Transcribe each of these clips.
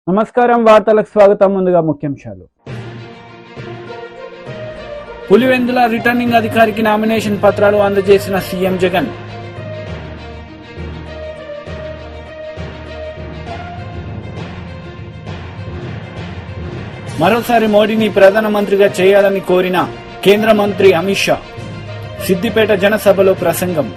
నమస్కారం వార్తలకు స్వాగతం. ముందుగా ముఖ్యాంశాలు. పులివెందుల రిటర్నింగ్ అధికారికి నామినేషన్ పత్రాలు అందజేసిన సీఎం జగన్. మరోసారి మోడీని ప్రధానమంత్రిగా చేయాలని కోరిన కేంద్ర మంత్రి అమిత్ షా. సిద్దిపేట జనసభలో ప్రసంగం.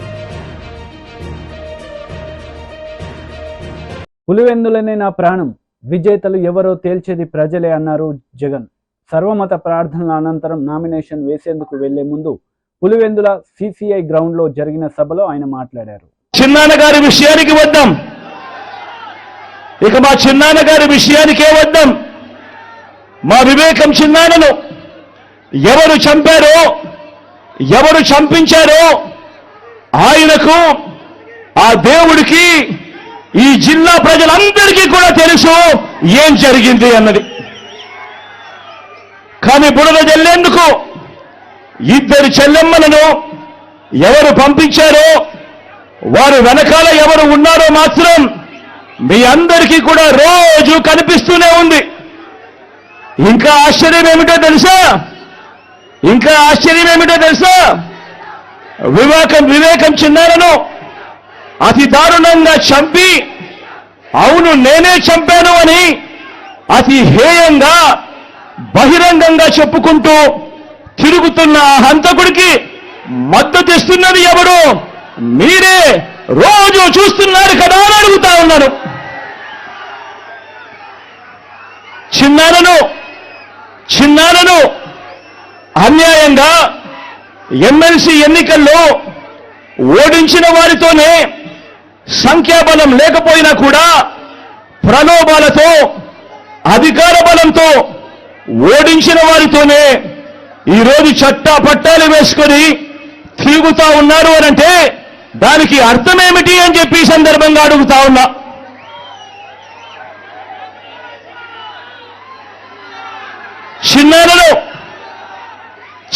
పులివెందులనే నా ప్రాణం, విజేతలు ఎవరో తేల్చేది ప్రజలే అన్నారు జగన్. సర్వమత ప్రార్థనల అనంతరం నామినేషన్ వేసేందుకు వెళ్లే ముందు పులివెందుల సిసిఐ గ్రౌండ్ లో జరిగిన సభలో ఆయన మాట్లాడారు. చిన్నాన్న గారి విషయానికి వద్దాం. ఇక మా చిన్నాన్న గారి విషయానికే వద్దాం. మా వివేకం చిన్నాన్నను ఎవరు చంపారో, ఎవరు చంపించారో ఆయనకు, ఆ దేవుడికి, ఈ జిల్లా ప్రజలందరికీ కూడా తెలుసు ఏం జరిగింది అన్నది. కానీ బురద జల్లేందుకు ఇద్దరు చెల్లెమ్మలను ఎవరు పంపించారో, వారు వెనకాల ఎవరు ఉన్నారో మాత్రం మీ అందరికీ కూడా రోజు కనిపిస్తూనే ఉంది. ఇంకా ఆశ్చర్యం ఏమిటో తెలుసా? వివేకం చిన్నారను అతి దారుణంగా చంపి, అవును నేనే చంపాను అని అతి హేయంగా బహిరంగంగా చెప్పుకుంటూ తిరుగుతున్న హంతకుడికి మద్దతు ఇస్తున్నది ఎవరు? మీరే రోజు చూస్తున్నారు కదా అని అడుగుతా ఉన్నాను. చిన్నారను అన్యాయంగా ఎమ్మెల్సీ ఎన్నికల్లో ఓడించిన వారితోనే, సంఖ్యాబలం లేకపోయినా కూడా ప్రలోభాలతో, అధికార బలంతో ఓడించిన వారితోనే ఈరోజు చట్టా పట్టాలు వేసుకొని తిరుగుతా ఉన్నారు అనంటే దానికి అర్థమేమిటి అని చెప్పి ఈ సందర్భంగా అడుగుతా ఉన్నా.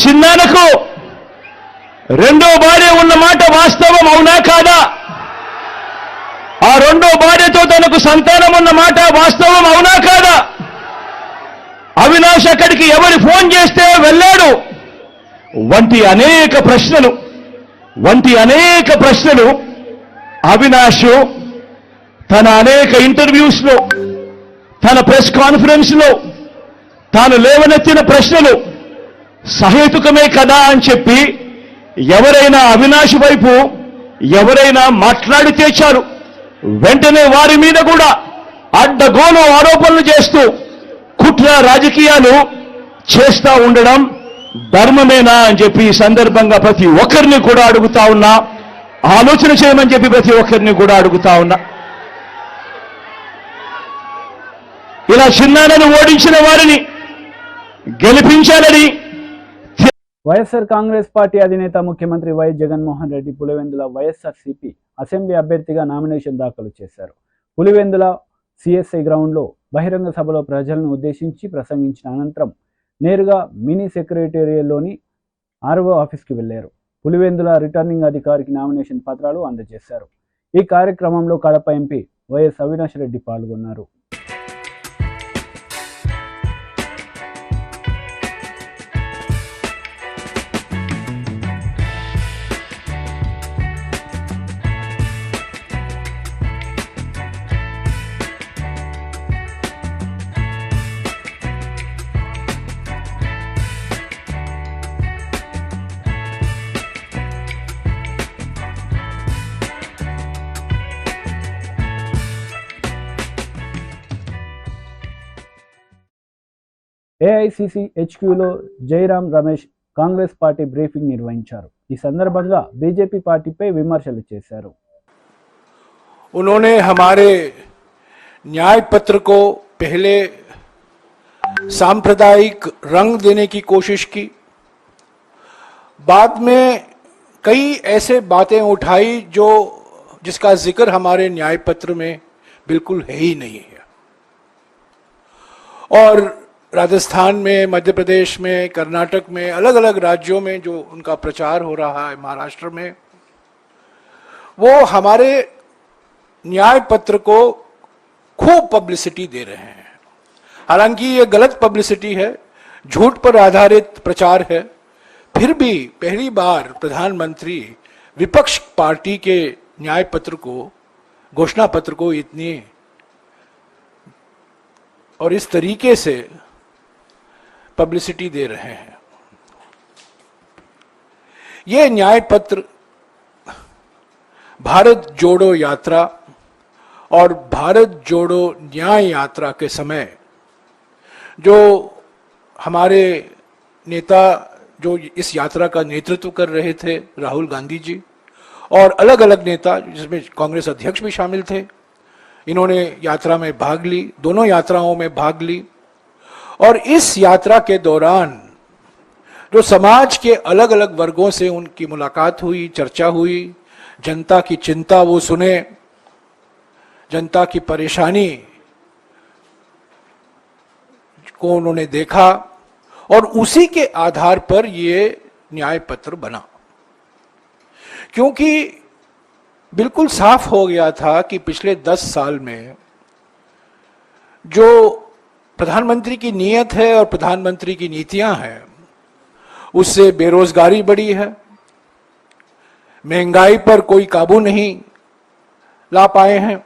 చిన్నానకు రెండో భార్య ఉన్న మాట వాస్తవం అవునా కాదా? ఆ రెండో భార్యతో తనకు సంతానం ఉన్న మాట వాస్తవం అవునా కాదా? అవినాష్ అక్కడికి ఎవరు ఫోన్ చేస్తే వెళ్ళాడు వంటి అనేక ప్రశ్నలు అవినాష్ తన అనేక ఇంటర్వ్యూస్ లో, తన ప్రెస్ కాన్ఫరెన్స్ లో తాను లేవనెత్తిన ప్రశ్నలు సహేతుకమే కదా అని చెప్పి ఎవరైనా అవినాష్ వైపు ఎవరైనా మాట్లాడితే చాలు వెంటనే వారి మీద కూడా అడ్డగోలు ఆరోపణలు చేస్తూ కుట్ర రాజకీయాలు చేస్తా ఉండడం ధర్మమేనా అని చెప్పి ఈ సందర్భంగా ప్రతి ఒక్కరిని కూడా అడుగుతా ఉన్నా. ఆలోచన చేయమని చెప్పి ప్రతి ఒక్కరిని కూడా అడుగుతా ఉన్నా. ఇలా చిన్నాన్నను ఓడించిన వారిని గెలిపించాలని వైఎస్ఆర్ కాంగ్రెస్ పార్టీ అధినేత ముఖ్యమంత్రి వైఎస్ జగన్మోహన్ రెడ్డి పులివెందుల వైఎస్ఆర్సీపీ అసెంబ్లీ అభ్యర్థిగా నామినేషన్ దాఖలు చేశారు. పులివెందుల సిఎస్ఐ గ్రౌండ్లో బహిరంగ సభలో ప్రజలను ఉద్దేశించి ప్రసంగించిన అనంతరం నేరుగా మినీ సెక్రటేరియల్లోని ఆర్ఓ ఆఫీస్కి వెళ్లారు. పులివెందుల రిటర్నింగ్ అధికారికి నామినేషన్ పత్రాలు అందజేశారు. ఈ కార్యక్రమంలో కడప ఎంపీ వైఎస్ అవినాష్ రెడ్డి పాల్గొన్నారు. ఏఐసిసి హెచ్క్యూలో జైరాం రమేష్ కాంగ్రెస్ పార్టీ బ్రీఫింగ్ నిర్వహించారు. ఈ సందర్భంగా బీజేపీ పార్టీపై విమర్శలు చేశారు. उन्होंने हमारे न्याय पत्र को पहले सांप्रदायिक रंग देने की कोशिश की, बाद में कई ऐसे बातें उठाई जिसका जिक्र हमारे न्याय पत्र में बिल्कुल है ही नहीं है. और राजस्थान में, मध्य प्रदेश में, कर्नाटक में, अलग अलग राज्यों में जो उनका प्रचार हो रहा है, महाराष्ट्र में, वो हमारे न्याय पत्र को खूब पब्लिसिटी दे रहे हैं. हालांकि ये गलत पब्लिसिटी है, झूठ पर आधारित प्रचार है, फिर भी पहली बार प्रधानमंत्री विपक्ष पार्टी के न्याय पत्र को, घोषणा पत्र को इतनी और इस तरीके से पब्लिसिटी दे रहे हैं। ये न्याय पत्र भारत जोड़ो यात्रा और भारत जोड़ो न्याय यात्रा के समय जो हमारे नेता जो इस यात्रा का नेतृत्व कर रहे थे, राहुल गांधी जी, और अलग अलग नेता जिसमें कांग्रेस अध्यक्ष भी शामिल थे, इन्होंने यात्रा में भाग ली, दोनों यात्राओं में भाग ली। और इस यात्रा के दौरान जो समाज के अलग अलग वर्गों से उनकी मुलाकात हुई, चर्चा हुई, जनता की चिंता वो सुने, जनता की परेशानी को उन्होंने देखा और उसी के आधार पर ये न्याय पत्र बना। क्योंकि बिल्कुल साफ हो गया था कि पिछले 10 साल में जो प्रधानमंत्री की नीयत है और प्रधानमंत्री की नीतियां हैं, उससे बेरोजगारी बढ़ी है, महंगाई पर कोई काबू नहीं ला पाए हैं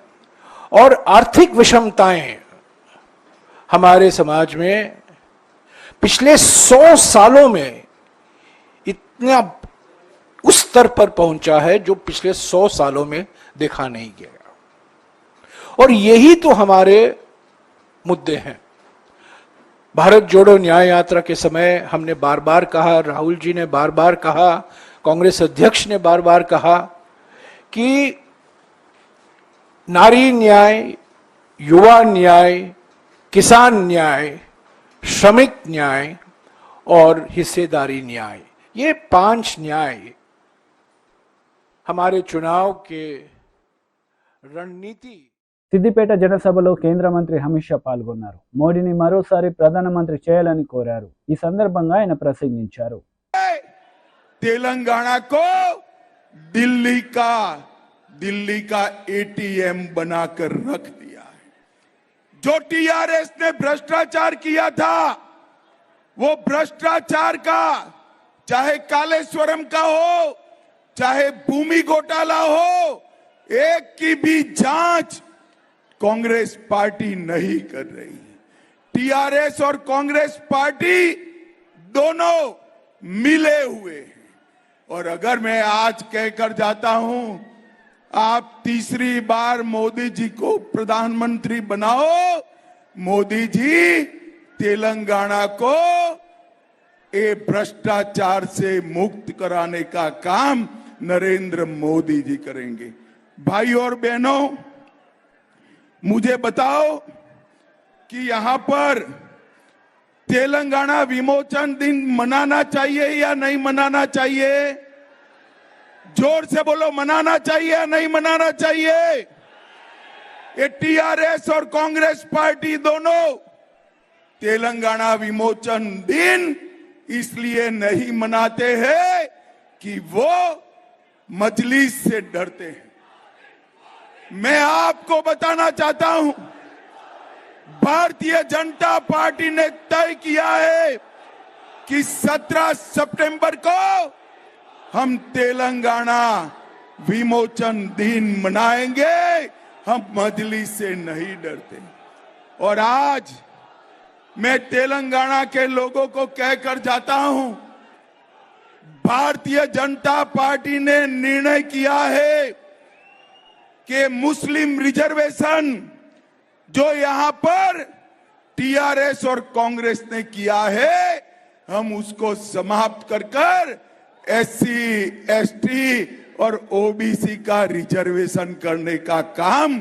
और आर्थिक विषमताएं हमारे समाज में पिछले 100 सालों में इतना उस स्तर पर पहुंचा है जो पिछले 100 सालों में देखा नहीं गया। और यही तो हमारे मुद्दे हैं। भारत जोड़ो न्याय यात्रा के समय हमने बार बार कहा, राहुल जी ने बार बार कहा, कांग्रेस अध्यक्ष ने बार बार कहा कि नारी न्याय, युवा न्याय, किसान न्याय, श्रमिक न्याय और हिस्सेदारी न्याय, ये 5 न्याय हमारे चुनाव के रणनीति। సిద్దిపేట జనసభలో కేంద్ర మంత్రి అమిత్ షా పాల్గొన్నారు. మోడీని మరోసారి ప్రధానమంత్రి చేయాలని కోరారు. ఈ సందర్భంగా ఆయన ప్రసంగించారు. तेलंगाना को दिल्ली का एटीएम बनाकर रख दिया है। जो टीआरएस ने भ्रष्टाचार किया था, वो भ्रष्टाचार का, चाहे कालेश्वरम का हो, चाहे भूमि घोटाला हो, एक की भी जांच कांग्रेस पार्टी नहीं कर रही है। टीआरएस और कांग्रेस पार्टी दोनों मिले हुए हैं। और अगर मैं आज कहकर जाता हूं, आप तीसरी बार मोदी जी को प्रधानमंत्री बनाओ, मोदी जी तेलंगाना को ये भ्रष्टाचार से मुक्त कराने का काम नरेंद्र मोदी जी करेंगे। भाई और बहनों, मुझे बताओ कि यहां पर तेलंगाना विमोचन दिन मनाना चाहिए या नहीं मनाना चाहिए? जोर से बोलो, मनाना चाहिए या नहीं मनाना चाहिए? ये टीआरएस और कांग्रेस पार्टी दोनों तेलंगाना विमोचन दिन इसलिए नहीं मनाते हैं कि वो मजलिस से डरते हैं। मैं आपको बताना चाहता हूं, भारतीय जनता पार्टी ने तय किया है कि 17 सितंबर को हम तेलंगाना विमोचन दिन मनाएंगे, हम मजलिस से नहीं डरते। और आज मैं तेलंगाना के लोगों को कहकर जाता हूं, भारतीय जनता पार्टी ने निर्णय किया है कि मुस्लिम रिजर्वेशन जो यहां पर टीआरएस और कांग्रेस ने किया है, हम उसको समाप्त कर एससी, एसटी और ओबीसी का रिजर्वेशन करने का काम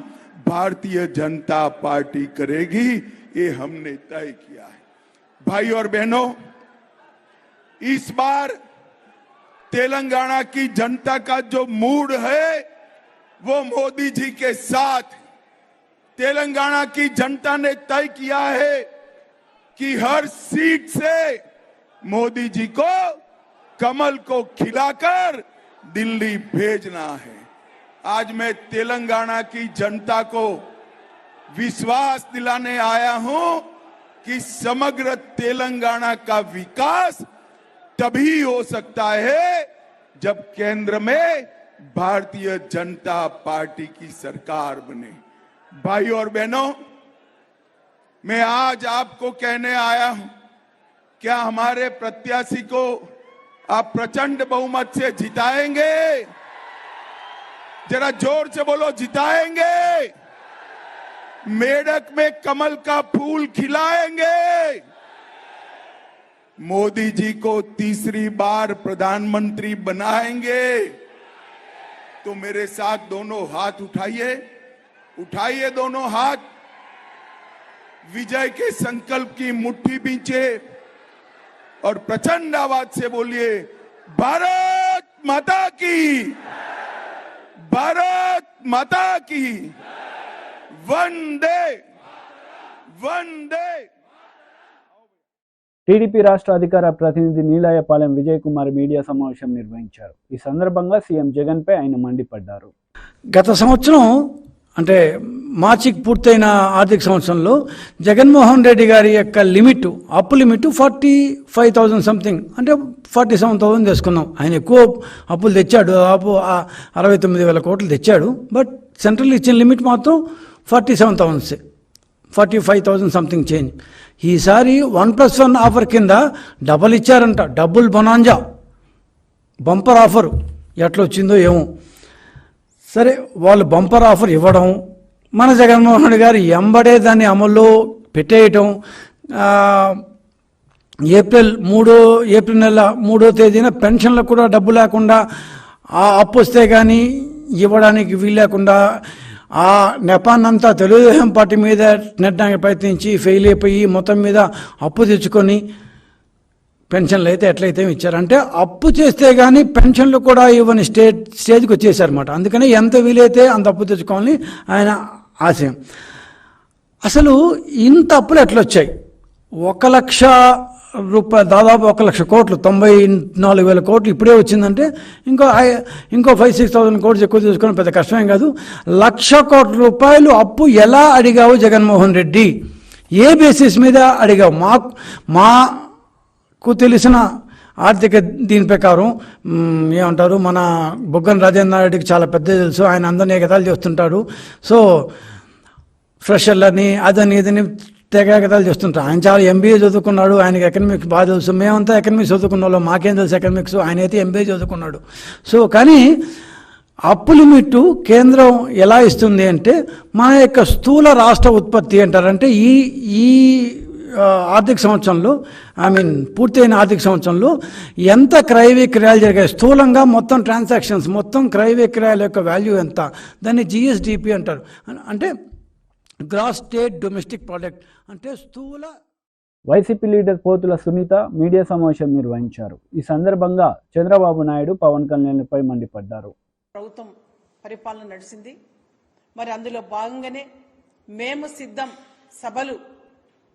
भारतीय जनता पार्टी करेगी। ये हमने तय किया है। भाई और बहनों, इस बार तेलंगाना की जनता का जो मूड है वो मोदी जी के साथ। तेलंगाना की जनता ने तय किया है कि हर सीट से मोदी जी को कमल को खिलाकर दिल्ली भेजना है। आज मैं तेलंगाना की जनता को विश्वास दिलाने आया हूं कि समग्र तेलंगाना का विकास तभी हो सकता है जब केंद्र में भारतीय जनता पार्टी की सरकार बने। भाई और बहनों, मैं आज आपको कहने आया हूं, क्या हमारे प्रत्याशी को आप प्रचंड बहुमत से जिताएंगे? जरा जोर से बोलो, जिताएंगे? मेढक में कमल का फूल खिलाएंगे? मोदी जी को तीसरी बार प्रधानमंत्री बनाएंगे? तो मेरे साथ दोनों हाथ उठाइए, उठाइए दोनों हाथ, विजय के संकल्प की मुट्ठी बींचे और प्रचंड आवाज से बोलिए, भारत माता की, भारत माता की, वंदे वंदे। టీడీపీ రాష్ట్ర అధికార ప్రతినిధి నీలాయపాలెం విజయ్ కుమార్ మీడియా సమావేశం నిర్వహించారు. ఈ సందర్భంగా సీఎం జగన్ పై ఆయన మండిపడ్డారు. గత సంవత్సరం అంటే మార్చికి పూర్తయిన ఆర్థిక సంవత్సరంలో జగన్మోహన్ రెడ్డి గారి యొక్క లిమిట్, అప్పు లిమిట్ 45,000 సంథింగ్, అంటే 47,000 తీసుకున్నాం. ఆయన ఎక్కువ అప్పులు తెచ్చాడు, అప్పు 69,000 కోట్లు తెచ్చాడు. బట్ సెంట్రల్ ఇచ్చిన లిమిట్ మాత్రం 47,000, 45,000 సంథింగ్ చేంజ్. ఈసారి 1+1 ఆఫర్ కింద డబల్ ఇచ్చారంట, డబుల్ బొనాంజా బంపర్ ఆఫర్. ఎట్లా వచ్చిందో ఏమో. సరే, వాళ్ళు బంపర్ ఆఫర్ ఇవ్వడం, మన జగన్మోహన్ రెడ్డి గారు ఎంబడే దాన్ని అమల్లో పెట్టేయటం. ఏప్రిల్ నెల 3వ తేదీన పెన్షన్లకు కూడా డబ్బు లేకుండా, ఆ అప్పు వస్తే కానీ ఇవ్వడానికి వీలు లేకుండా ఆ నెపాన్నంతా తెలుగుదేశం పార్టీ మీద నెట్టడానికి ప్రయత్నించి ఫెయిల్ అయిపోయి మొత్తం మీద అప్పు తెచ్చుకొని పెన్షన్లు అయితే ఎట్లయితే ఇచ్చారంటే, అప్పు చేస్తే కానీ పెన్షన్లు కూడా ఇవ్వని స్టేజ్కి వచ్చేసారన్నమాట. అందుకని ఎంత వీలైతే అంత అప్పు తెచ్చుకోవాలని ఆయన ఆశయం. అసలు ఇంత అప్పులు ఎట్లొచ్చాయి? 1,00,000 రూపాయలు, దాదాపు 1,00,000 కోట్లు, 94,000 కోట్లు ఇప్పుడే వచ్చిందంటే ఇంకో 5,000-6,000 కోట్లు ఎక్కువ తీసుకోవడం పెద్ద కష్టమేం కాదు. 1,00,000 కోట్ల రూపాయలు అప్పు ఎలా అడిగావు జగన్మోహన్ రెడ్డి? ఏ బేసిస్ మీద అడిగావు? మాకు తెలిసిన ఆర్థిక దీని ప్రకారం ఏమంటారు, మన బుగ్గన రాజేంద్ర రెడ్డికి చాలా పెద్ద తెలుసు, ఆయన అందరినీ ఎగతాలు చేస్తుంటాడు. సో ఫ్రెషర్లని అదని ఇదని తెగతాలు చేస్తుంటారు. ఆయన చాలా ఎంబీఏ చదువుకున్నాడు, ఆయనకి ఎకనామిక్స్ బాగా తెలుసు. మేమంతా ఎకనామిక్స్ చదువుకున్న వాళ్ళు, మాకేం తెలుసు ఎకనామిక్స్, ఆయన అయితే ఎంబీఏ చదువుకున్నాడు. సో కానీ అప్పు లిమిట్ కేంద్రం ఎలా ఇస్తుంది అంటే, మన యొక్క స్థూల రాష్ట్ర ఉత్పత్తి అంటారంటే ఈ ఆర్థిక సంవత్సరంలో, పూర్తయిన ఆర్థిక సంవత్సరంలో ఎంత క్రయ విక్రయాలు జరిగాయి, స్థూలంగా మొత్తం ట్రాన్సాక్షన్స్, మొత్తం క్రయ విక్రయాల యొక్క వాల్యూ ఎంత, దాన్ని జిఎస్డిపి అంటారు. అంటే గ్రాస్ స్టేట్ డొమెస్టిక్ ప్రోడక్ట్, అంటే స్థూల. వైసీపీ లీడర్ పోతుల సునీత మీడియా సమావేశం నిర్వహించారు. ఈ సందర్భంగా చంద్రబాబు నాయుడు పవన్ కళ్యాణ్పై మండిపడ్డారు. ప్రభుత్వం పరిపాలన నడిచింది. మరి అందులో భాగంగానే మేము సిద్ధం సభలు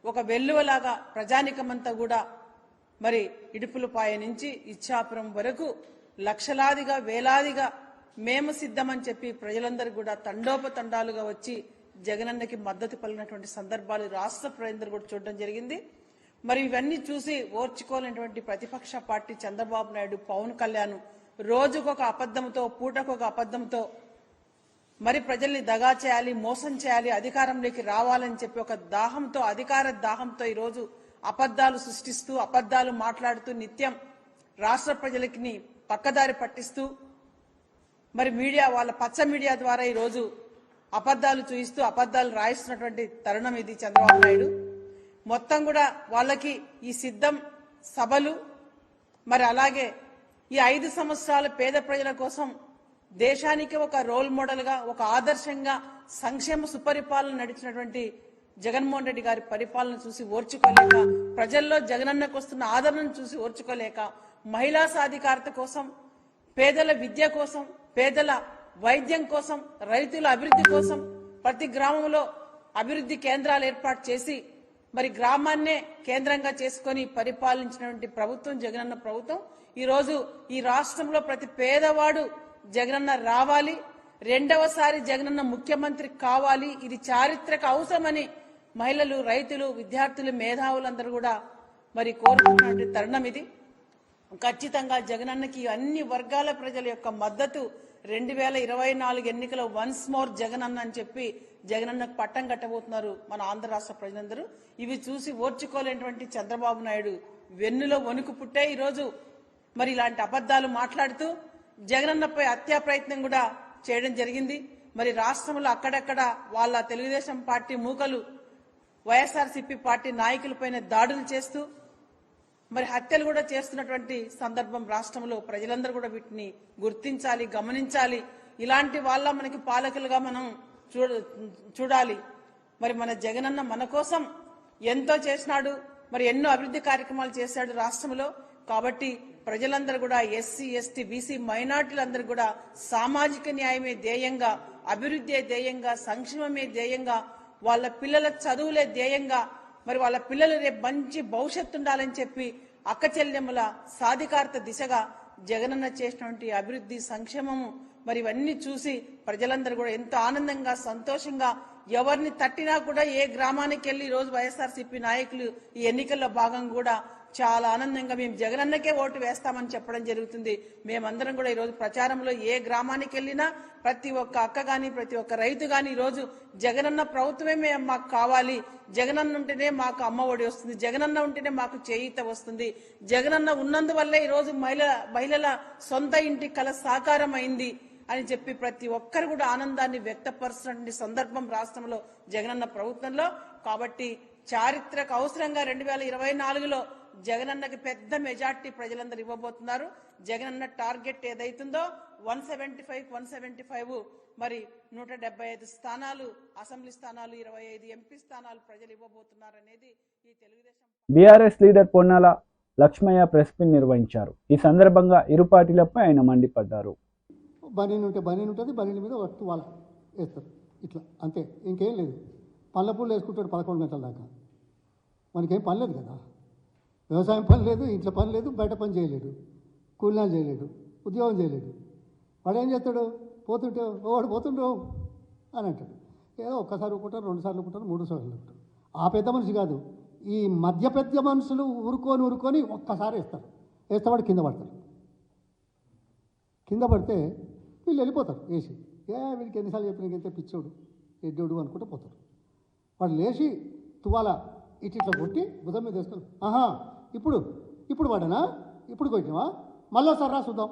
ఒక వెల్లువలాగా ప్రజానికమంతా కూడా మరి ఇడుపులపాయ నుంచి ఇచ్చాపురం వరకు లక్షలాదిగా వేలాదిగా మేము సిద్ధమని చెప్పి ప్రజలందరూ కూడా తండోపతండాలుగా వచ్చి జగనన్నకి మద్దతు పలికినటువంటి సందర్భాలు రాష్ట్ర ప్రజలందరూ కూడా చూడడం జరిగింది. మరి ఇవన్నీ చూసి ఓర్చుకోలేనటువంటి ప్రతిపక్ష పార్టీ చంద్రబాబు నాయుడు, పవన్ కళ్యాణ్ రోజుకొక అబద్ధంతో, పూటకొక అబద్ధంతో మరి ప్రజల్ని దగా చేయాలి, మోసం చేయాలి, అధికారంలోకి రావాలని చెప్పి ఒక దాహంతో, అధికార దాహంతో ఈరోజు అబద్ధాలు సృష్టిస్తూ, అబద్ధాలు మాట్లాడుతూ నిత్యం రాష్ట్ర ప్రజలకి పక్కదారి పట్టిస్తూ మరి మీడియా, వాళ్ళ పచ్చ మీడియా ద్వారా ఈరోజు అబద్ధాలు చూయిస్తూ అబద్ధాలు రాయిస్తున్నటువంటి తరుణం ఇది చంద్రబాబు నాయుడు. మొత్తం కూడా వాళ్ళకి ఈ సిద్ధం సభలు, మరి అలాగే ఈ 5 సంవత్సరాల పేద ప్రజల కోసం దేశానికి ఒక రోల్ మోడల్గా, ఒక ఆదర్శంగా సంక్షేమ సుపరిపాలన నడిచినటువంటి జగన్మోహన్ రెడ్డి గారి పరిపాలన చూసి ఓర్చుకోలేక, ప్రజల్లో జగనన్నకు వస్తున్న ఆదరణను చూసి ఓర్చుకోలేక, మహిళా సాధికారత కోసం, పేదల విద్య కోసం, పేదల వైద్యం కోసం, రైతుల అభివృద్ధి కోసం ప్రతి గ్రామంలో అభివృద్ధి కేంద్రాలు ఏర్పాటు చేసి మరి గ్రామాన్నే కేంద్రంగా చేసుకొని పరిపాలించినటువంటి ప్రభుత్వం జగనన్న ప్రభుత్వం. ఈరోజు ఈ రాష్ట్రంలో ప్రతి పేదవాడు జగనన్న రావాలి, రెండవసారి జగనన్న ముఖ్యమంత్రి కావాలి, ఇది చారిత్రక అవసరమని మహిళలు, రైతులు, విద్యార్థులు, మేధావులందరూ కూడా మరి కోరుతున్నటువంటి తరుణం ఇది. ఖచ్చితంగా జగనన్నకి అన్ని వర్గాల ప్రజల యొక్క మద్దతు 2024 ఎన్నికల వన్స్ మోర్ జగనన్న అని చెప్పి జగనన్నకు పట్టం కట్టబోతున్నారు మన ఆంధ్ర రాష్ట్ర ప్రజలందరూ. ఇవి చూసి ఓర్చుకోలేనటువంటి చంద్రబాబు నాయుడు వెన్నులో వణుకు పుట్టే ఈరోజు మరి ఇలాంటి అబద్ధాలు మాట్లాడుతూ జగనన్నపై హత్యా ప్రయత్నం కూడా చేయడం జరిగింది. మరి రాష్ట్రంలో అక్కడక్కడ వాళ్ళ తెలుగుదేశం పార్టీ మూకలు వైఎస్ఆర్సీపీ పార్టీ నాయకులపైన దాడులు చేస్తూ మరి హత్యలు కూడా చేస్తున్నటువంటి సందర్భం రాష్ట్రంలో ప్రజలందరూ కూడా వీటిని గుర్తించాలి, గమనించాలి. ఇలాంటి వాళ్ళ మనకి పాలకులుగా మనం చూడాలి. మరి మన జగనన్న మన కోసం ఎంతో చేసినాడు, మరి ఎన్నో అభివృద్ధి కార్యక్రమాలు చేశాడు రాష్ట్రంలో. కాబట్టి ప్రజలందరూ కూడా ఎస్సీ, ఎస్టీ, బీసీ, మైనార్టీలందరూ కూడా సామాజిక న్యాయమే ధ్యేయంగా, అభివృద్ధి ధ్యేయంగా, సంక్షేమమే ధ్యేయంగా, వాళ్ళ పిల్లల చదువులే ధ్యేయంగా, మరి వాళ్ళ పిల్లలు రేపు మంచి భవిష్యత్తు ఉండాలని చెప్పి అక్క చెల్లెమ్మల సాధికారత దిశగా జగనన్న చేసినటువంటి అభివృద్ధి, సంక్షేమము మరి ఇవన్నీ చూసి ప్రజలందరూ కూడా ఎంతో ఆనందంగా, సంతోషంగా, ఎవరిని తట్టినా కూడా ఏ గ్రామానికి వెళ్లి ఈ రోజు వైఎస్ఆర్సీపీ నాయకులు ఈ ఎన్నికల్లో భాగం కూడా చాలా ఆనందంగా మేము జగనన్నకే ఓటు వేస్తామని చెప్పడం జరుగుతుంది. మేమందరం కూడా ఈరోజు ప్రచారంలో ఏ గ్రామానికి వెళ్ళినా ప్రతి ఒక్క అక్క గాని, ప్రతి ఒక్క రైతు గాని ఈరోజు జగనన్న ప్రభుత్వమే మాకు కావాలి, జగనన్న ఉంటేనే మాకు అమ్మ ఒడి వస్తుంది, జగనన్న ఉంటేనే మాకు చేయూత వస్తుంది, జగనన్న ఉన్నందువల్లే ఈరోజు మహిళల సొంత ఇంటి కల సాకారం అయింది అని చెప్పి ప్రతి ఒక్కరు కూడా ఆనందాన్ని వ్యక్తపరుస్తున్న సందర్భం రాష్ట్రంలో జగనన్న ప్రభుత్వంలో. కాబట్టి చారిత్రక అవసరంగా 2024లో జగనన్నకి పెద్ద మెజార్టీ ప్రజలందరూ ఇవ్వబోతున్నారు. జగనన్న టార్గెట్ ఏదైతుందో 175 మరి 175 స్థానాలు అసెంబ్లీ స్థానాలు, 25 ఎంపీ స్థానాలు ప్రజలు ఇవ్వబోతున్నారు అనేది ఈ Telugu Desam. BRS leader Ponnala Lakshmaiah press meet నిర్వహించారు. ఈ సందర్భంగా ఇరు పార్టీలపై ఆయన మండిపడ్డారు. బనీన్ ఉంటుంది, బనీన్ మీద వస్తు వాళ్ళు వేస్తారు ఇట్లా అంతే, ఇంకేం లేదు. పళ్ళ పూలు వేసుకుంటాడు 11 గంటల దాకా. మనకేం పని లేదు కదా, వ్యవసాయం పని లేదు, ఇంట్లో పని లేదు, బయట పని చేయలేడు, కూలినాలు చేయలేడు, ఉద్యోగం చేయలేడు. వాడు ఏం చేస్తాడు, పోతుంటే వాడు పోతుండ్రు అని అంటాడు. ఏదో ఒక్కసారి ఊరుకుంటారు, 2 సార్లు ఊరుకుంటారు, 3 సార్లు ఊరుకుంటారు. ఆ పెద్ద మనిషి కాదు, ఈ మధ్య పెద్ద మనుషులు ఊరుకొని ఒక్కసారి వేస్తే వాడు కింద పడతారు. కింద పడితే వీళ్ళు వెళ్ళిపోతారు వేసి. వీడికి ఎన్నిసార్లు చెప్పిన ఇంతే పిచ్చోడు, ఎడ్డోడు అనుకుంటూ పోతారు. వాడు లేచి తువాల ఇట్లా కొట్టి బుధం మీద వేసుకొని, ఆహా ఇప్పుడు వాడనా, ఇప్పుడు కొట్టినవా, మళ్ళీ సర్రా చూద్దాం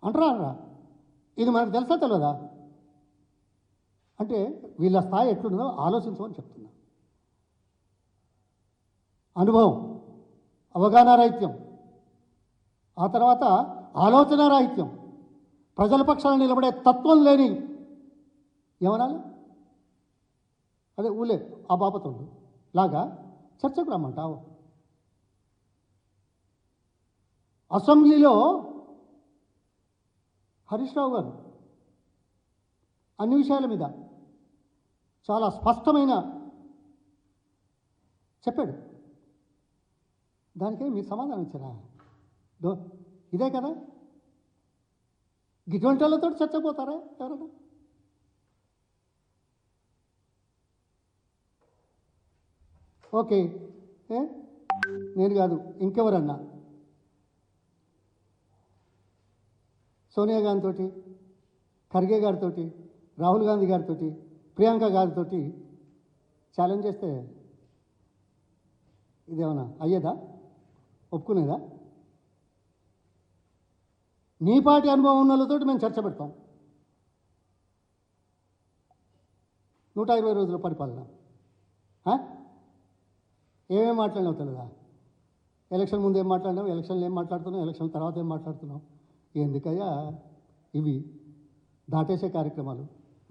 అంటారా. ఇది మనకు తెలుసా తెలియదా అంటే వీళ్ళ స్థాయి ఎట్లుంటుందో ఆలోచించమని చెప్తున్నా. అనుభవం, అవగాహన రాహిత్యం, ఆ తర్వాత ఆలోచన రాహిత్యం, ప్రజల పక్షాన నిలబడే తత్వం లేని ఏమనాలి, అదే ఊలే ఆ బాపతోళ్ళు లాగా చర్చకు రమ్మంటావు. అసెంబ్లీలో హరీష్ రావు గారు అన్ని విషయాల మీద చాలా స్పష్టమైన చెప్పాడు. దానికే మీరు సమాధానం ఇచ్చారా? ఇదే కదా, ఇటువంటి వాళ్ళతో చర్చపోతారా ఎవరైనా? ఓకే, నేను కాదు ఇంకెవరన్నా సోనియా గాంధీతో, ఖర్గే గారితో, రాహుల్ గాంధీ గారితో, ప్రియాంక గారితో ఛాలెంజ్ చేస్తే ఇదేమన్నా అయ్యేదా, ఒప్పుకునేదా? నీ పార్టీ అనుభవం ఉన్న వాళ్ళతో మేము చర్చ పెడతాం. 120 రోజుల పరిపాలన ఏమేమి మాట్లాడినావు తెలియదా? ఎలక్షన్ ముందు ఏం మాట్లాడినావు, ఎలక్షన్లు ఏం మాట్లాడుతున్నావు, ఎలక్షన్ తర్వాత ఏం మాట్లాడుతున్నావు? ఎందుకయ్యా ఇవి దాటేసే కార్యక్రమాలు,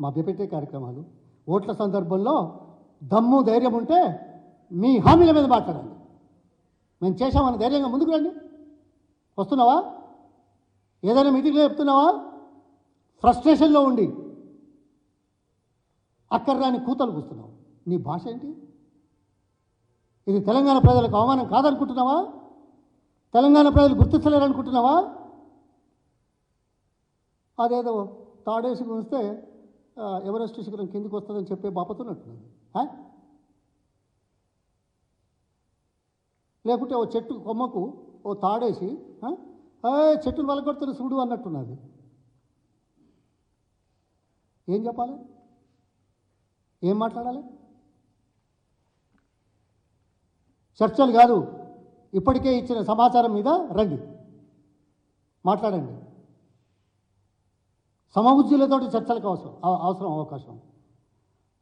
మభ్యపెట్టే కార్యక్రమాలు? ఓట్ల సందర్భంలో దమ్ము ధైర్యం ఉంటే మీ హామీల మీద మాట్లాడండి. మేము చేశామని ధైర్యంగా ముందుకు రండి. వస్తున్నావా? ఏదైనా మీటింగ్లో చెప్తున్నావా? ఫ్రస్ట్రేషన్లో ఉండి అక్కర్రాని కూతలు కూస్తున్నావు. నీ భాష ఏంటి? ఇది తెలంగాణ ప్రజలకు అవమానం కాదనుకుంటున్నావా? తెలంగాణ ప్రజలు గుర్తించలేరనుకుంటున్నావా? అదేదో తాడేసి గుంస్తే ఎవరెస్ట్ శిఖరం కిందికి వస్తుందని చెప్పే బాపతున్నట్టున్నది. లేకుంటే ఓ చెట్టు కొమ్మకు ఓ తాడేసి చెట్టును వలగొడుతున్న చూడు అన్నట్టున్నది. ఏం చెప్పాలి, ఏం మాట్లాడాలి? చర్చలు కాదు, ఇప్పటికే ఇచ్చిన సమాచారం మీద రండి, మాట్లాడండి. సమబుద్ధులతోటి చర్చలకు అవసరం అవకాశం.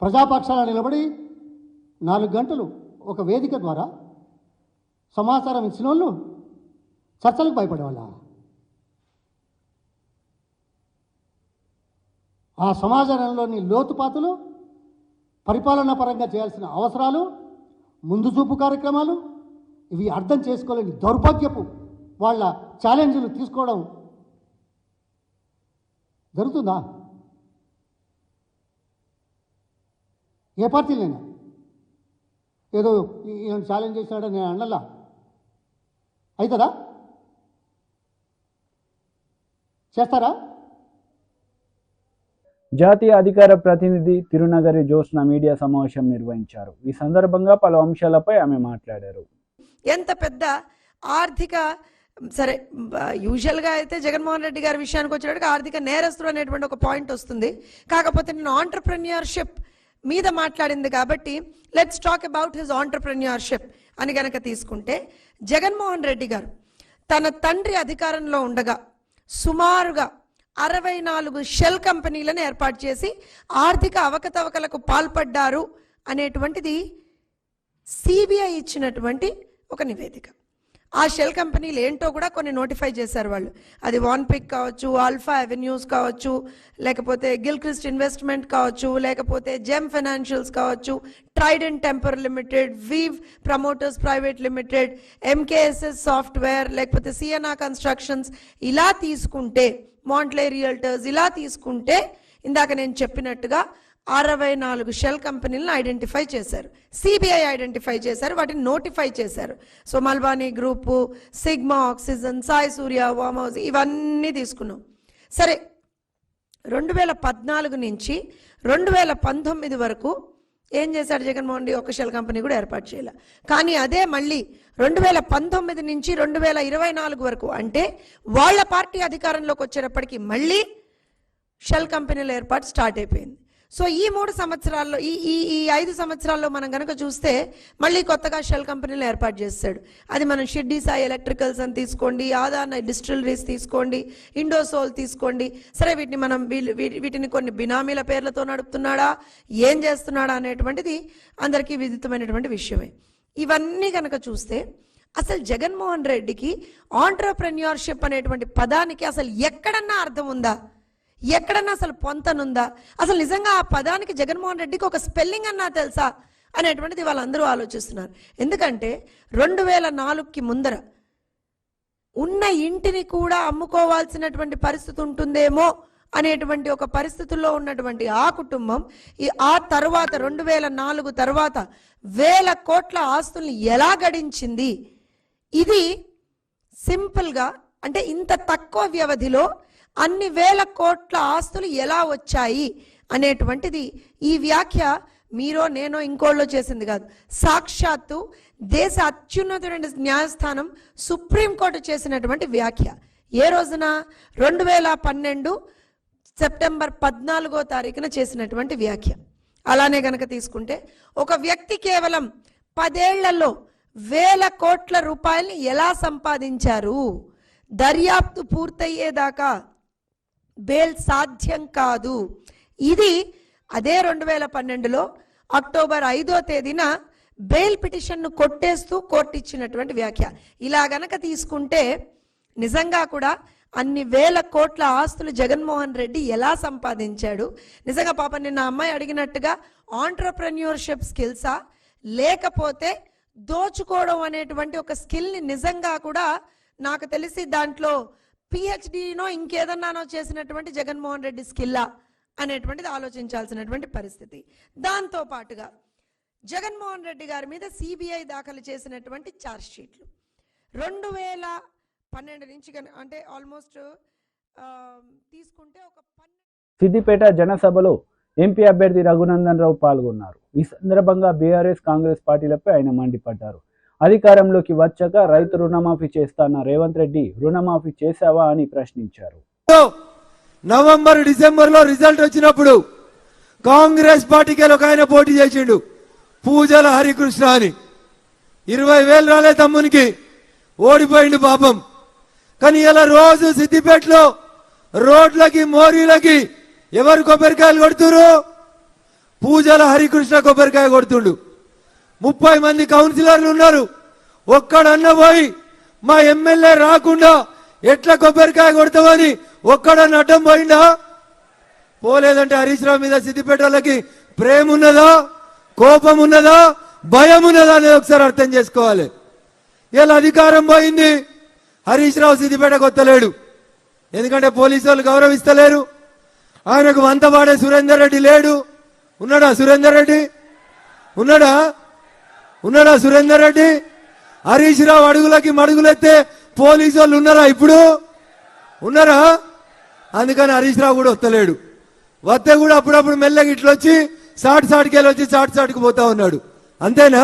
ప్రజాపక్షాల నిలబడి 4 గంటలు ఒక వేదిక ద్వారా సమాచారం ఇచ్చిన వాళ్ళు చర్చలకు భయపడేవాళ్ళ? ఆ సమాజంలోని లోతుపాతులు, పరిపాలనా పరంగా చేయాల్సిన అవసరాలు, ముందు చూపు కార్యక్రమాలు ఇవి అర్థం చేసుకోలేని దౌర్భాగ్యపు వాళ్ళ ఛాలెంజ్లు తీసుకోవడం జరుగుతుందా? ఏ పార్టీలైనా ఏదో ఈయన ఛాలెంజ్ చేసినాడని నేను అన్నలా అవుతుందా? చేస్తారా? జాతీయ అధికార ప్రతినిధి తిరునగరి జోష్న మీడియా సమావేశం నిర్వహించారు. ఈ సందర్భంగా పలు అంశాలపై ఆమె మాట్లాడారు. ఎంత పెద్ద ఆర్థిక సరే యూజువల్గా అయితే జగన్మోహన్ రెడ్డి గారి విషయానికి వచ్చేటప్పటికి ఆర్థిక నేరస్తుడు అనేటువంటి ఒక పాయింట్ వస్తుంది. కాకపోతే నేను ఆంటర్ప్రెన్యూర్షిప్ మీద మాట్లాడింది కాబట్టి let's talk about his entrepreneurship అని కనుక తీసుకుంటే, జగన్మోహన్ రెడ్డి గారు తన తండ్రి అధికారంలో ఉండగా సుమారుగా 64 షెల్ కంపెనీలను ఏర్పాటు చేసి ఆర్థిక అవకతవకలకు పాల్పడ్డారు అనేటువంటిది సిబిఐ ఇచ్చినటువంటి ఒక నివేదిక. ఆ షెల్ కంపెనీలు ఏంటో కూడా కొన్ని నోటిఫై చేశారు వాళ్ళు. అది వాన్పిక్ కావచ్చు, ఆల్ఫా అవెన్యూస్ కావచ్చు, లేకపోతే గిల్క్రిస్ట్ ఇన్వెస్ట్మెంట్ కావచ్చు, లేకపోతే జెమ్ ఫైనాన్షియల్స్ కావచ్చు, ట్రైడెంట్ టెంపర్ లిమిటెడ్, వీవ్ promoters private limited, MKSS software, లేకపోతే సిఎన్ఆ కన్స్ట్రక్షన్స్, ఇలా తీసుకుంటే మాంట్లే రియల్టర్స్, ఇలా తీసుకుంటే ఇందాక నేను చెప్పినట్టుగా 64 షెల్ కంపెనీలను ఐడెంటిఫై చేశారు. సిబిఐ ఐడెంటిఫై చేశారు, వాటిని నోటిఫై చేశారు. సో మల్బానీ group, sigma oxygen, Sai Surya, వామ్ హౌస్ ఇవన్నీ తీసుకున్నాం. సరే, 2014 నుంచి 2019 వరకు ఏం చేశాడు జగన్మోహన్ రెడ్డి? ఒక షెల్ కంపెనీ కూడా ఏర్పాటు చేయాలి. కానీ అదే మళ్ళీ 2019 నుంచి 2024 వరకు, అంటే వాళ్ళ పార్టీ అధికారంలోకి వచ్చేటప్పటికి మళ్ళీ షెల్ కంపెనీల ఏర్పాటు స్టార్ట్ అయిపోయింది. సో ఈ 3 సంవత్సరాల్లో ఈ 5 సంవత్సరాల్లో మనం కనుక చూస్తే మళ్ళీ కొత్తగా షెల్ కంపెనీలు ఏర్పాటు చేస్తాడు. అది మనం షిర్డీ సాయి ఎలక్ట్రికల్స్ అని తీసుకోండి, ఆదాన డిస్టిలరీస్ తీసుకోండి, ఇండోసోల్ తీసుకోండి. సరే, వీటిని కొన్ని బినామీల పేర్లతో నడుపుతున్నాడా, ఏం చేస్తున్నాడా అనేటువంటిది అందరికీ విదితమైనటువంటి విషయమే. ఇవన్నీ కనుక చూస్తే అసలు జగన్మోహన్ రెడ్డికి ఆంటర్ప్రెన్యూర్షిప్ అనేటువంటి పదానికి అసలు ఎక్కడన్నా అర్థం ఉందా? ఎక్కడన్నా అసలు పొంతనుందా? అసలు నిజంగా ఆ పదానికి జగన్మోహన్ రెడ్డికి ఒక స్పెల్లింగ్ అన్నా తెలుసా అనేటువంటిది వాళ్ళందరూ ఆలోచిస్తున్నారు. ఎందుకంటే 2004కి ముందర ఉన్న ఇంటిని కూడా అమ్ముకోవాల్సినటువంటి పరిస్థితి ఉంటుందేమో అనేటువంటి ఒక పరిస్థితుల్లో ఉన్నటువంటి ఆ కుటుంబం ఆ తర్వాత 2004 తర్వాత 1000 కోట్ల ఆస్తుల్ని ఎలా గడించింది? ఇది సింపుల్గా, అంటే ఇంత తక్కువ వ్యవధిలో అన్ని 1000 కోట్ల ఆస్తులు ఎలా వచ్చాయి అనేటువంటిది ఈ వ్యాఖ్య మీరో నేనో ఇంకోళ్ళో చేసింది కాదు. సాక్షాత్తు దేశ అత్యున్నతమైన న్యాయస్థానం సుప్రీంకోర్టు చేసినటువంటి వ్యాఖ్య. ఏ రోజున? 2012 సెప్టెంబర్ 14వ తారీఖున చేసినటువంటి వ్యాఖ్య. అలానే గనక తీసుకుంటే ఒక వ్యక్తి కేవలం 10 ఏళ్లలో 1000 కోట్ల రూపాయల్ని ఎలా సంపాదించారు? దర్యాప్తు పూర్తయ్యేదాకా బెయిల్ సాధ్యం కాదు. ఇది అదే 2012లో అక్టోబర్ 5వ తేదీన బెయిల్ పిటిషన్ను కొట్టేస్తూ కోర్టు ఇచ్చినటువంటి వ్యాఖ్య. ఇలా గనక తీసుకుంటే నిజంగా కూడా అన్ని 1000 కోట్ల ఆస్తులు జగన్మోహన్ రెడ్డి ఎలా సంపాదించాడు? నిజంగా పాపం నిన్న అమ్మాయి అడిగినట్టుగా ఆంటర్ప్రెన్యూర్షిప్ స్కిల్సా, లేకపోతే దోచుకోవడం అనేటువంటి ఒక స్కిల్ని నిజంగా కూడా నాకు తెలిసి దాంట్లో పిహెచ్డినో ఇంకేదన్నానో చేసినటువంటి జగన్మోహన్ రెడ్డి స్కిల్లా అనేటువంటిది ఆలోచించాల్సినటువంటి పరిస్థితి. దాంతో పాటుగా జగన్మోహన్ రెడ్డి గారి మీద సిబిఐ దాఖలు చేసినటువంటి ఛార్జ్ షీట్లు 2012 నుంచి అంటే ఆల్మోస్ట్ తీసుకుంటే ఒక సిద్దిపేట జనసభలో ఎంపీ అభ్యర్థి రఘునందన్ రావు పాల్గొన్నారు. ఈ సందర్భంగా బీఆర్ఎస్ కాంగ్రెస్ పార్టీలపై ఆయన మండిపడ్డారు. అధికారంలోకి వచ్చాక రైతు రుణమాఫీ చేస్తాన్న రేవంత్ రెడ్డి రుణమాఫీ చేశావా అని ప్రశ్నించారు. నవంబర్ డిసెంబర్లో రిజల్ట్ వచ్చినప్పుడు కాంగ్రెస్ పార్టీకి ఒక ఆయన పోటీ చేసిండు, పూజల హరికృష్ణ అని. 20,000 రాలే తమ్మునికి, ఓడిపోయిండు పాపం. కానీ ఇలా రోజు సిద్దిపేటలో రోడ్లకి మోరీలకి ఎవరు కొబ్బరికాయలు కొడుతురు? పూజల హరికృష్ణ కొబ్బరికాయ కొడుతుండు. 30 మంది కౌన్సిలర్లు ఉన్నారు. ఒక్కడన్న పోయి మా ఎమ్మెల్యే రాకుండా ఎట్లా కొబ్బరికాయ కొడతామని ఒక్కడన్న అడ్డం పోయిందా? పోలేదంటే హరీష్ రావు మీద సిద్దిపేట వాళ్ళకి ప్రేమ ఉన్నదా, కోపం ఉన్నదా, భయం ఉన్నదా అనేది ఒకసారి అర్థం చేసుకోవాలి. ఇలా అధికారం పోయింది, హరీష్ రావు సిద్దిపేటకు వస్తలేడు. ఎందుకంటే పోలీసు వాళ్ళు గౌరవిస్తలేరు. ఆయనకు వంత వాడే సురేందర్ రెడ్డి లేడు. ఉన్నాడా సురేందర్ రెడ్డి? ఉన్నాడా సురేందర్ రెడ్డి? హరీష్ రావు అడుగులకి మడుగులెత్తే పోలీసు వాళ్ళు ఉన్నారా? ఇప్పుడు ఉన్నారా? అందుకని హరీష్ రావు కూడా వస్తలేడు. వస్తే కూడా అప్పుడప్పుడు మెల్లగా ఇట్లా వచ్చి సాటికెళ్ళి వచ్చి సాటికి పోతా ఉన్నాడు. అంతేనా?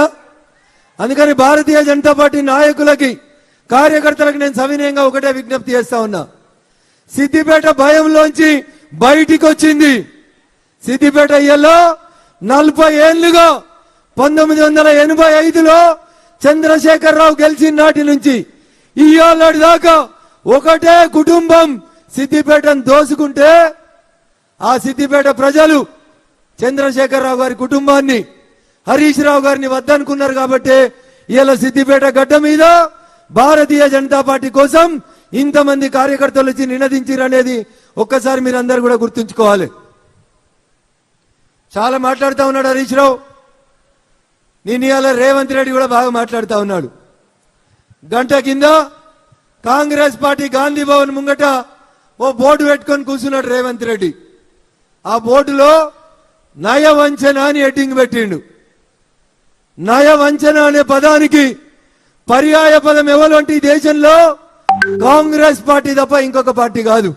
అందుకని భారతీయ జనతా పార్టీ నాయకులకి, కార్యకర్తలకు నేను సవినయంగా ఒకటే విజ్ఞప్తి చేస్తా ఉన్నా. సిద్దిపేట భయంలోంచి బయటికి వచ్చింది. సిద్దిపేట ఇయ్యలో 40 ఏళ్లుగా 1985లో చంద్రశేఖరరావు గెలిచిన నాటి నుంచి ఇయ్యాల దాకా ఒకటే కుటుంబం సిద్దిపేటను దోసుకుంటే ఆ సిద్దిపేట ప్రజలు చంద్రశేఖరరావు గారి కుటుంబాన్ని, హరీష్ రావు గారిని వద్దనుకున్నారు. కాబట్టి ఇలా సిద్దిపేట గడ్డ మీద భారతీయ జనతా పార్టీ కోసం ఇంతమంది కార్యకర్తలు వచ్చి నినదించారు అనేది ఒక్కసారి మీరు అందరు కూడా గుర్తుంచుకోవాలి. చాలా మాట్లాడుతూ ఉన్నాడు హరీష్ రావు. నేను ఇవాళ రేవంత్ రెడ్డి కూడా బాగా మాట్లాడుతూ ఉన్నాడు. గంట కింద కాంగ్రెస్ పార్టీ గాంధీ భవన్ ముంగట ఓ బోర్డు పెట్టుకొని కూర్చున్నాడు రేవంత్ రెడ్డి. ఆ బోర్డులో నయవంచన అని హెడ్డింగ్ పెట్టిండు. నయవంచన అనే పదానికి పర్యాయ పదం ఎవరంటే ఈ దేశంలో కాంగ్రెస్ పార్టీ తప్ప ఇంకొక పార్టీ కాదు.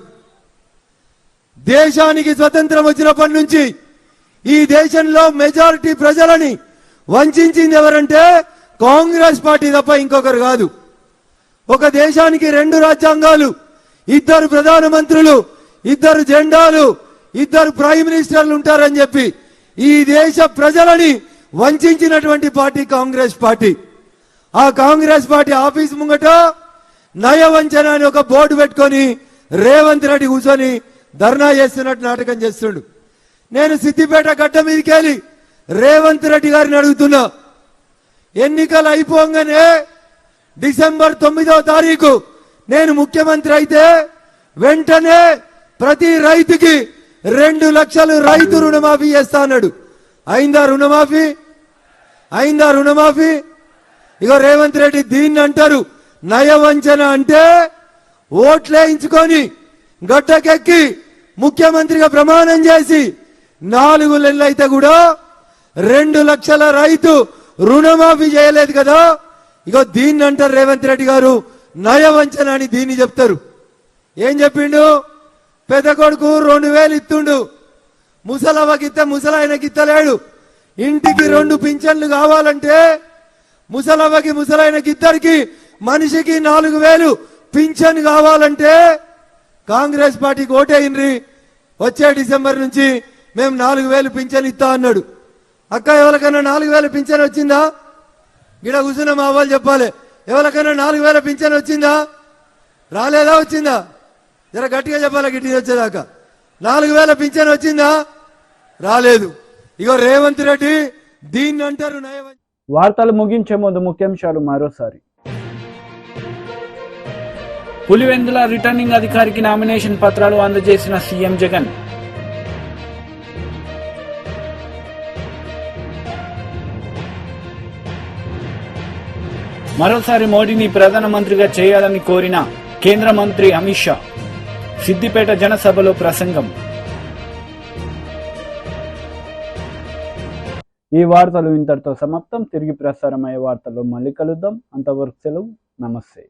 దేశానికి స్వతంత్రం వచ్చినప్పటి నుంచి ఈ దేశంలో మెజారిటీ ప్రజలని వంచింది ఎవరంటే కాంగ్రెస్ పార్టీ తప్ప ఇంకొకరు కాదు. ఒక దేశానికి 2 రాజ్యాంగాలు, 2 ప్రధానమంత్రులు, 2 జెండాలు, 2 ప్రైమ్ మినిస్టర్లు ఉంటారని చెప్పి ఈ దేశ ప్రజలని వంచినటువంటి పార్టీ కాంగ్రెస్ పార్టీ. ఆ కాంగ్రెస్ పార్టీ ఆఫీస్ ముంగట నయవంచన అని ఒక బోర్డు పెట్టుకొని రేవంత్ రెడ్డి కూర్చొని ధర్నా చేస్తున్నట్టు నాటకం చేస్తుండు. నేను సిద్దిపేట గడ్డ మీదకి వెళ్ళి రేవంత్ రెడ్డి గారిని అడుగుతున్నా, ఎన్నికలు అయిపోగానే డిసెంబర్ 9వ తారీఖు నేను ముఖ్యమంత్రి అయితే వెంటనే ప్రతి రైతుకి 2 లక్షలు రైతు రుణమాఫీ చేస్తా అన్నాడు. అయిందా రుణమాఫీ? ఇగో రేవంత్ రెడ్డి దీన్ని అంటారు నయవంచన. అంటే ఓట్లేయించుకొని గడ్డకెక్కి ముఖ్యమంత్రిగా ప్రమాణం చేసి 4 నెలలు అయితే కూడా 2 లక్షల రైతు రుణమాఫీ చేయలేదు కదా. ఇగో దీన్ని అంటారు రేవంత్ రెడ్డి గారు నయవంచన అని దీన్ని చెప్తారు. ఏం చెప్పిండు? పెద్ద కొడుకు 2,000 ఇస్తుండు, ముసలవ్వకిత్త ముసలాయనకి ఇత్తలేడు. ఇంటికి 2 పింఛన్లు కావాలంటే ముసలవ్వకి ముసలాయనకి ఇద్దరికి మనిషికి 4,000 పింఛన్ కావాలంటే కాంగ్రెస్ పార్టీకి ఓటేయండి, వచ్చే డిసెంబర్ నుంచి మేము 4,000 పింఛన్ ఇస్తా అన్నాడు. అక్క ఎవరికైనా 4,000 పింఛన్ వచ్చిందా? గిడ కూర్చున్న మా వాళ్ళు చెప్పాలి, ఎవరికైనా 4,000 పింఛన్ వచ్చిందా? రాలేదా? వచ్చిందా? జర గట్టిగా చెప్పాలి. గిట్టి వచ్చేదాకా 4,000 పింఛన్ వచ్చిందా? రాలేదు. ఇగో రేవంత్ రెడ్డి దీన్ని అంటారు నయవంచన. వార్తలు ముగించే ముందు ముఖ్యాంశాలు మరోసారి. పులివెందుల రిటర్నింగ్ అధికారికి నామినేషన్ పత్రాలు అందజేసిన సీఎం జగన్. మరోసారి మోడీని ప్రధానమంత్రిగా చేయాలని కోరిన కేంద్ర మంత్రి అమిత్ షా. సిద్దిపేట జనసభలో ప్రసంగం. ఈ వార్తలు ఇంతటితో సమాప్తం. తిరిగి ప్రసారమయ్యే వార్తల్లో మళ్ళీ కలుద్దాం. అంతవరకు సెలవు. నమస్తే.